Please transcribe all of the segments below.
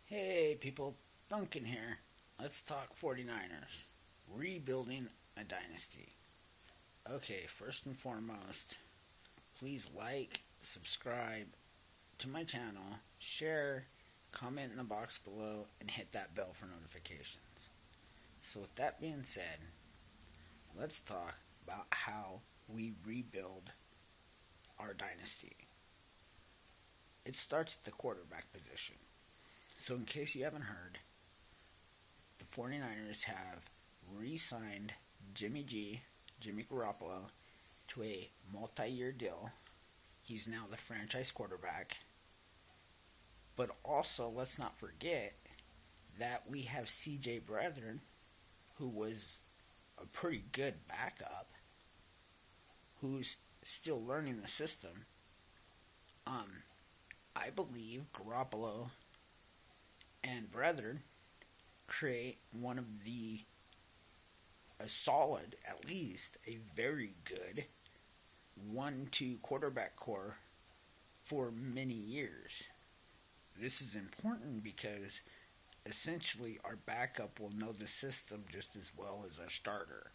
Hey people, Duncan here. Let's talk 49ers. Rebuilding a dynasty. Okay, first and foremost, please like, subscribe to my channel, share, comment in the box below, and hit that bell for notifications. So with that being said, let's talk about how we rebuild our dynasty. It starts at the quarterback position. So in case you haven't heard, the 49ers have re-signed Jimmy Garoppolo, to a multi-year deal. He's now the franchise quarterback. But also, let's not forget that we have C.J. Beathard, who was a pretty good backup, who's still learning the system. I believe Garoppolo and Beathard create one of a solid, at least a very good 1-2 quarterback core for many years. This is important because essentially our backup will know the system just as well as our starter.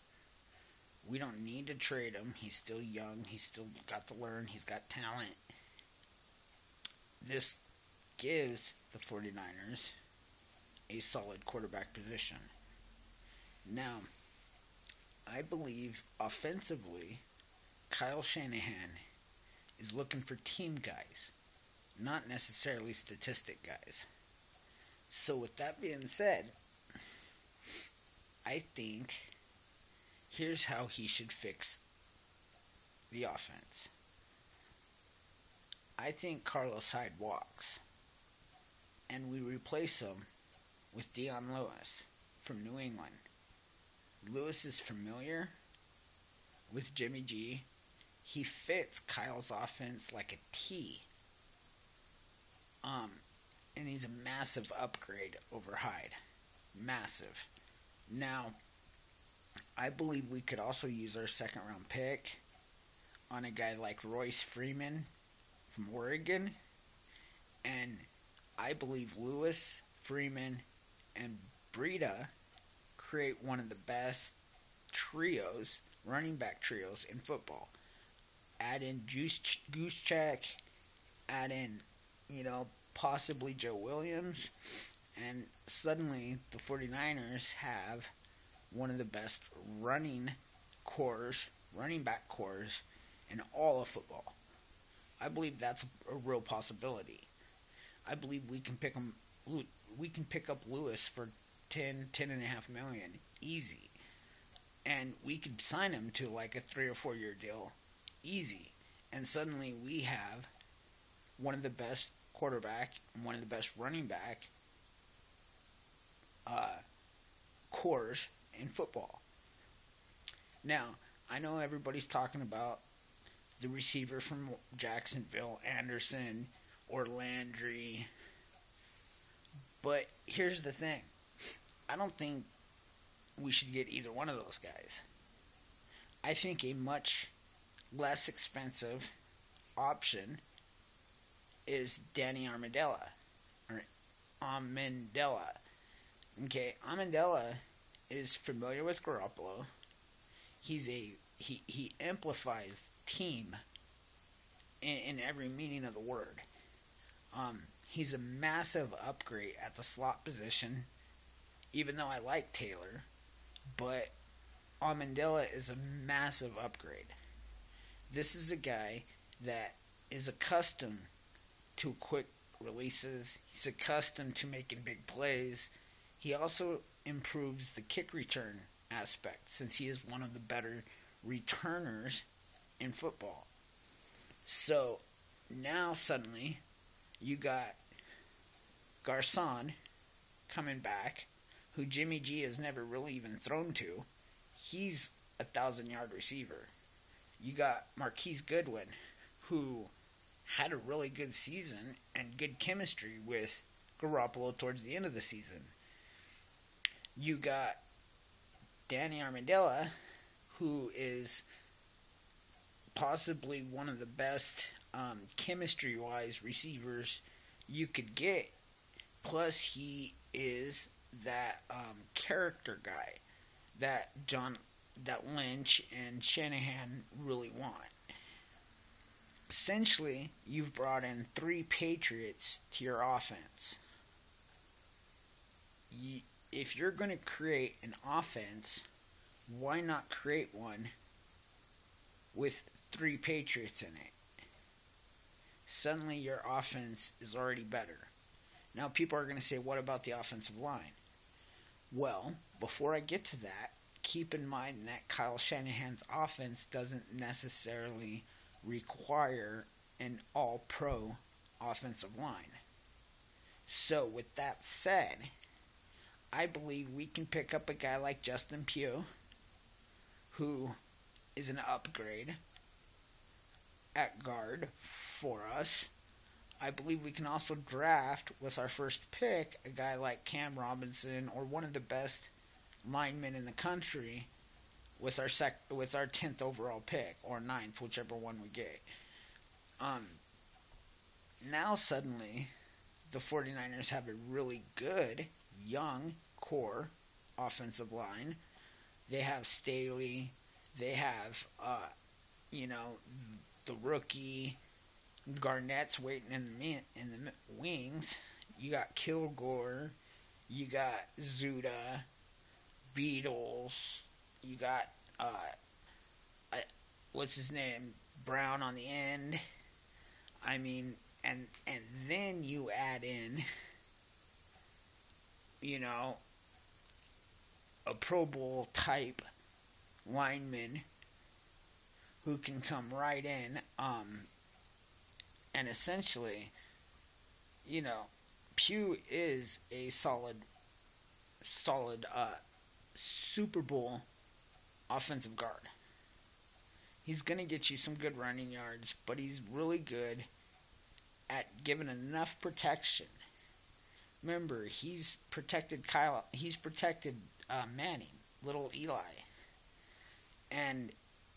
We don't need to trade him. He's still young. He's still got to learn. He's got talent. This gives the 49ers a solid quarterback position. Now, I believe offensively, Kyle Shanahan is looking for team guys, not necessarily statistic guys. So with that being said, I think here's how he should fix the offense. I think Carlos Hyde walks, and we replace him with Dion Lewis from New England. Lewis is familiar with Jimmy G. He fits Kyle's offense like a T. And he's a massive upgrade over Hyde. Massive. Now, I believe we could also use our second round pick on a guy like Royce Freeman from Oregon. And I believe Lewis, Freeman, and Breida create one of the best trios, running back trios in football. Add in Juszczyk, add in, possibly Joe Williams, and suddenly the 49ers have one of the best running back cores in all of football. I believe that's a real possibility. I believe we can pick up Lewis for $10.5 million easy, and we could sign him to like a 3 or 4 year deal easy, and suddenly we have one of the best quarterback and one of the best running back cores in football. Now, I know everybody's talking about the receiver from Jacksonville, Anderson or Landry, but here's the thing. I don't think we should get either one of those guys. I think a much less expensive option is Danny Amendola. Okay, Amendola is familiar with Garoppolo. He amplifies team in every meaning of the word. He's a massive upgrade at the slot position, even though I like Taylor, but Amendola is a massive upgrade. This is a guy that is accustomed to quick releases. He's accustomed to making big plays. He also improves the kick return aspect, since he is one of the better returners in football. So now suddenly you got Garcon coming back, who Jimmy G has never really even thrown to. He's a 1,000-yard receiver. You got Marquise Goodwin, who had a really good season and good chemistry with Garoppolo towards the end of the season. You got Danny Amendola, who is possibly one of the best chemistry-wise receivers you could get Plus, he is that character guy that Lynch and Shanahan really want. Essentially, you've brought in 3 Patriots to your offense. If you're going to create an offense, why not create one with 3 Patriots in it? Suddenly your offense is already better. Now people are going to say, what about the offensive line? Well, before I get to that, keep in mind that Kyle Shanahan's offense doesn't necessarily require an all-pro offensive line. So with that said, I believe we can pick up a guy like Justin Pugh, who is an upgrade at guard for us. I believe we can also draft with our first pick a guy like Cam Robinson or one of the best linemen in the country with our 10th overall pick or 9th, whichever one we get. Now suddenly the 49ers have a really good young core offensive line. They have Staley, they have the rookie Garnett's waiting in the wings. You got Kilgore, you got Zuda, Beatles, you got what's his name, Brown on the end. I mean, and then you add in, a Pro Bowl type lineman who can come right in, and essentially, Pugh is a solid Super Bowl offensive guard. He's going to get you some good running yards, but he's really good at giving enough protection. Remember, he's protected Manning, little Eli. And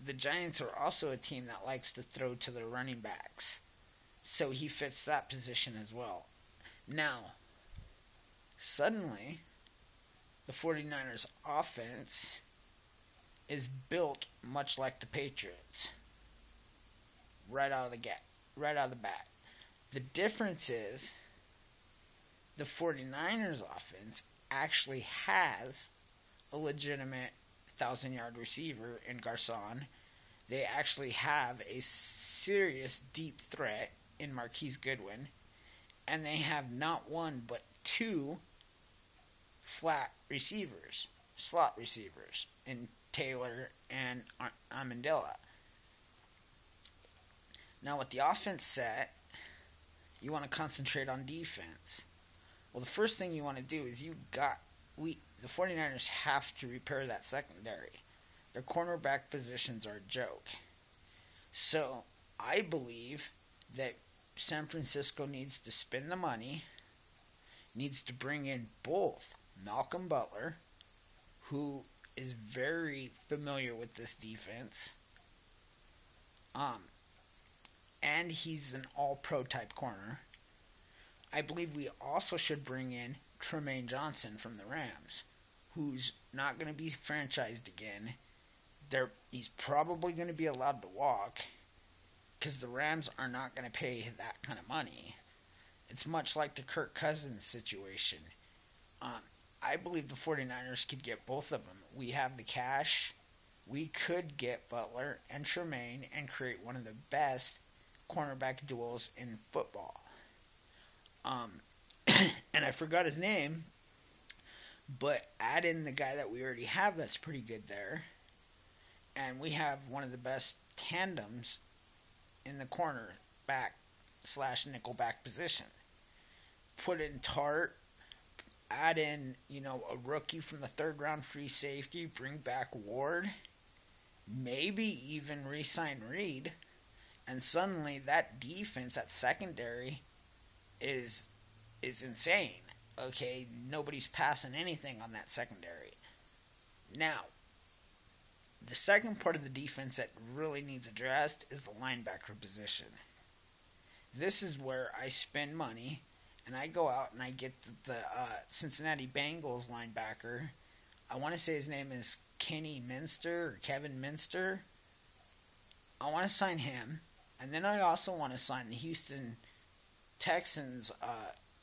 the Giants are also a team that likes to throw to their running backs. So he fits that position as well. Now, suddenly, the 49ers offense is built much like the Patriots. Right out of the bat. The difference is the 49ers offense actually has a legitimate 1,000-yard receiver in Garcon. They actually have a serious deep threat in Marquise Goodwin. And they have not one but 2 slot receivers in Taylor and Amendola. Now with the offense set, you want to concentrate on defense. Well, the first thing you want to do is the 49ers have to repair that secondary. Their cornerback positions are a joke. So, I believe that San Francisco needs to spend the money, needs to bring in both Malcolm Butler, who is very familiar with this defense, and he's an all-pro type corner. I believe we also should bring in Tremaine Johnson from the Rams, who's not going to be franchised again. He's probably going to be allowed to walk because the Rams are not going to pay that kind of money. It's much like the Kirk Cousins situation. I believe the 49ers could get both of them. We have the cash. We could get Butler and Tremaine and create one of the best cornerback duels in football. And I forgot his name, but add in the guy that we already have that's pretty good there. And we have one of the best tandems in the cornerback / nickelback position. Put in Tart, add in, a rookie from the 3rd round free safety, bring back Ward, maybe even re-sign Reed, and suddenly that defense at secondary is insane. Okay, nobody's passing anything on that secondary. Now, the second part of the defense that really needs addressed is the linebacker position. This is where I spend money and I go out and I get the Cincinnati Bengals linebacker. I want to say his name is Kenny Minster or Kevin Minster. I want to sign him, and then I also want to sign the Houston Texans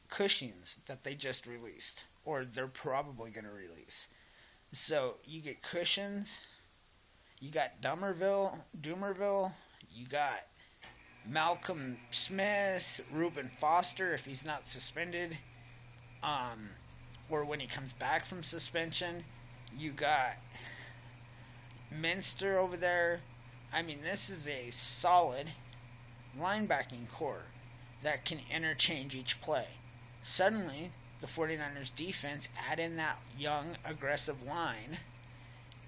Cushings that they just released, or they're probably going to release. So you get Cushings, you got Dumervil, you got Malcolm Smith, Reuben Foster if he's not suspended, or when he comes back from suspension. You got Minster over there. I mean, this is a solid linebacking core that can interchange each play. Suddenly, the 49ers defense add in that young, aggressive line,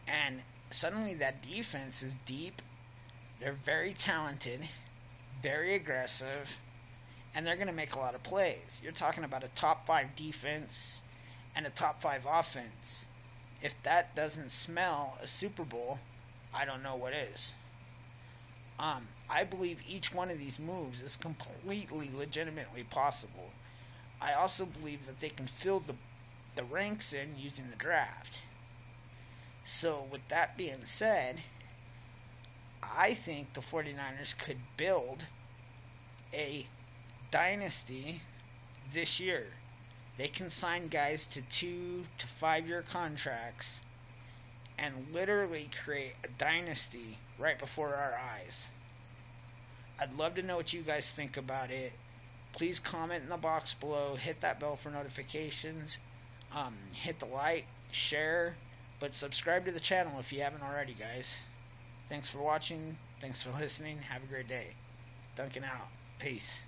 and suddenly that defense is deep. They're very talented, very aggressive, and they're going to make a lot of plays. You're talking about a top 5 defense and a top 5 offense. If that doesn't smell a Super Bowl, I don't know what is. I believe each one of these moves is completely legitimately possible. I also believe that they can fill the ranks in using the draft. So with that being said, I think the 49ers could build a dynasty this year. They can sign guys to 2 to 5 year contracts and literally create a dynasty right before our eyes. I'd love to know what you guys think about it. Please comment in the box below. Hit that bell for notifications. Hit the like, share, but subscribe to the channel if you haven't already, guys. Thanks for watching. Thanks for listening. Have a great day. Duncan out. Peace.